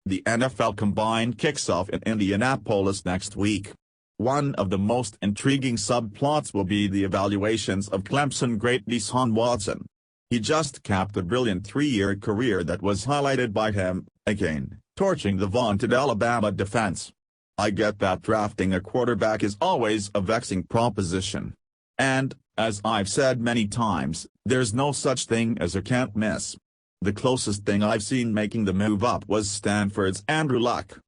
The NFL Combine kicks off in Indianapolis next week. One of the most intriguing subplots will be the evaluations of Clemson great Deshaun Watson. He just capped a brilliant 3-year career that was highlighted by him, again, torching the vaunted Alabama defense. I get that drafting a quarterback is always a vexing proposition. And, as I've said many times, there's no such thing as a can't miss. The closest thing I've seen making the move up was Stanford's Andrew Luck.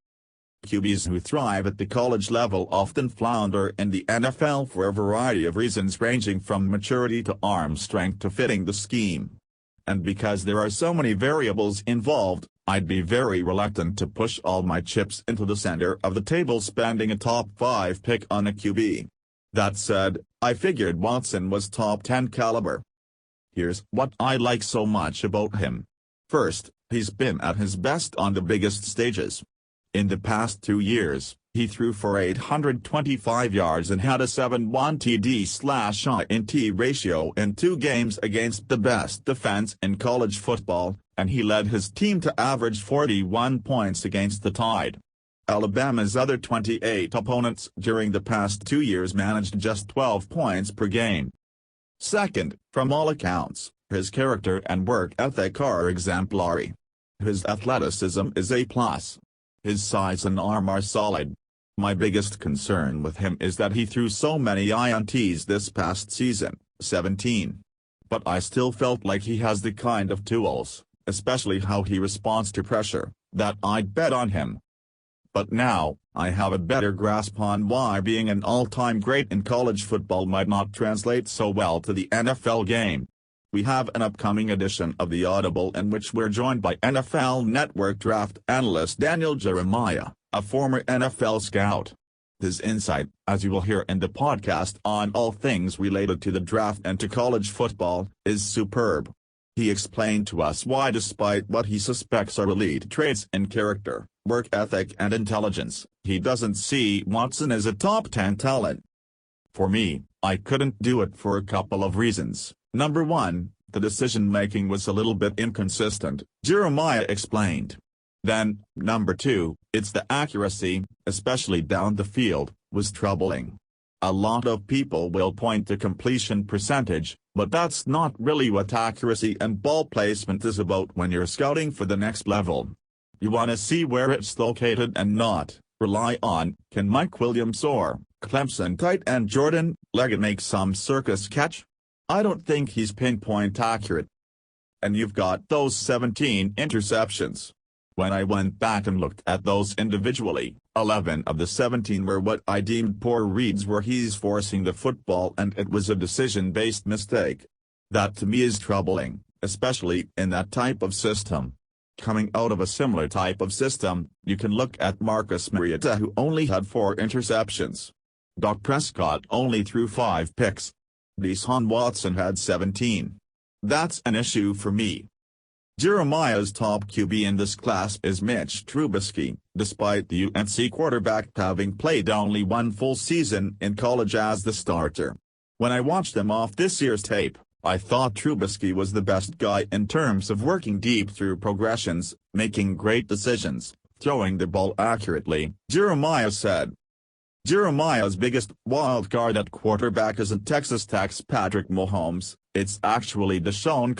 QBs who thrive at the college level often flounder in the NFL for a variety of reasons ranging from maturity to arm strength to fitting the scheme. And because there are so many variables involved, I'd be very reluctant to push all my chips into the center of the table spending a top 5 pick on a QB. That said, I figured Watson was top 10 caliber. Here's what I like so much about him. First, he's been at his best on the biggest stages. In the past 2 years, he threw for 825 yards and had a 7.1 TD/INT ratio in 2 games against the best defense in college football, and he led his team to average 41 points against the Tide. Alabama's other 28 opponents during the past 2 years managed just 12 points per game. Second, from all accounts, his character and work ethic are exemplary. His athleticism is A+. His size and arm are solid. My biggest concern with him is that he threw so many INTs this past season, 17. But I still felt like he has the kind of tools, especially how he responds to pressure, that I'd bet on him. But now, I have a better grasp on why being an all-time great in college football might not translate so well to the NFL game. We have an upcoming edition of The Audible in which we're joined by NFL Network draft analyst Daniel Jeremiah, a former NFL scout. His insight, as you will hear in the podcast on all things related to the draft and to college football, is superb. He explained to us why despite what he suspects are elite traits in character, work ethic and intelligence, he doesn't see Watson as a top 10 talent. For me, I couldn't do it for a couple of reasons. Number 1, the decision-making was a little bit inconsistent, Jeremiah explained. Then, number 2, it's the accuracy, especially down the field, was troubling. A lot of people will point to completion percentage, but that's not really what accuracy and ball placement is about when you're scouting for the next level. You want to see where it's located and not rely on, can Mike Williams or Clemson tight end Jordan Leggett make some circus catch? I don't think he's pinpoint accurate. And you've got those 17 interceptions. When I went back and looked at those individually, 11 of the 17 were what I deemed poor reads where he's forcing the football and it was a decision-based mistake. That to me is troubling, especially in that type of system. Coming out of a similar type of system, you can look at Marcus Mariota who only had 4 interceptions. Dak Prescott only threw 5 picks. Deshaun Watson had 17. That's an issue for me. Jeremiah's top QB in this class is Mitch Trubisky, despite the UNC quarterback having played only 1 full season in college as the starter. When I watched him off this year's tape, I thought Trubisky was the best guy in terms of working deep through progressions, making great decisions, throwing the ball accurately, Jeremiah said. Jeremiah's biggest wild card at quarterback isn't Texas Tech's Patrick Mahomes, it's actually Deshaun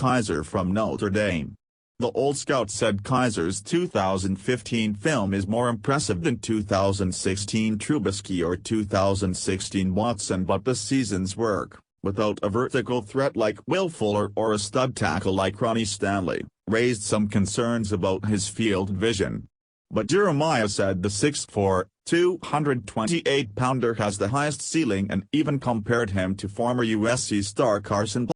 from Notre Dame. The old scout said Kaiser's 2015 film is more impressive than 2016 Trubisky or 2016 Watson, but this season's work, without a vertical threat like Will Fuller or a stud tackle like Ronnie Stanley, raised some concerns about his field vision. But Jeremiah said the 6'4", 228-pounder has the highest ceiling and even compared him to former USC star Carson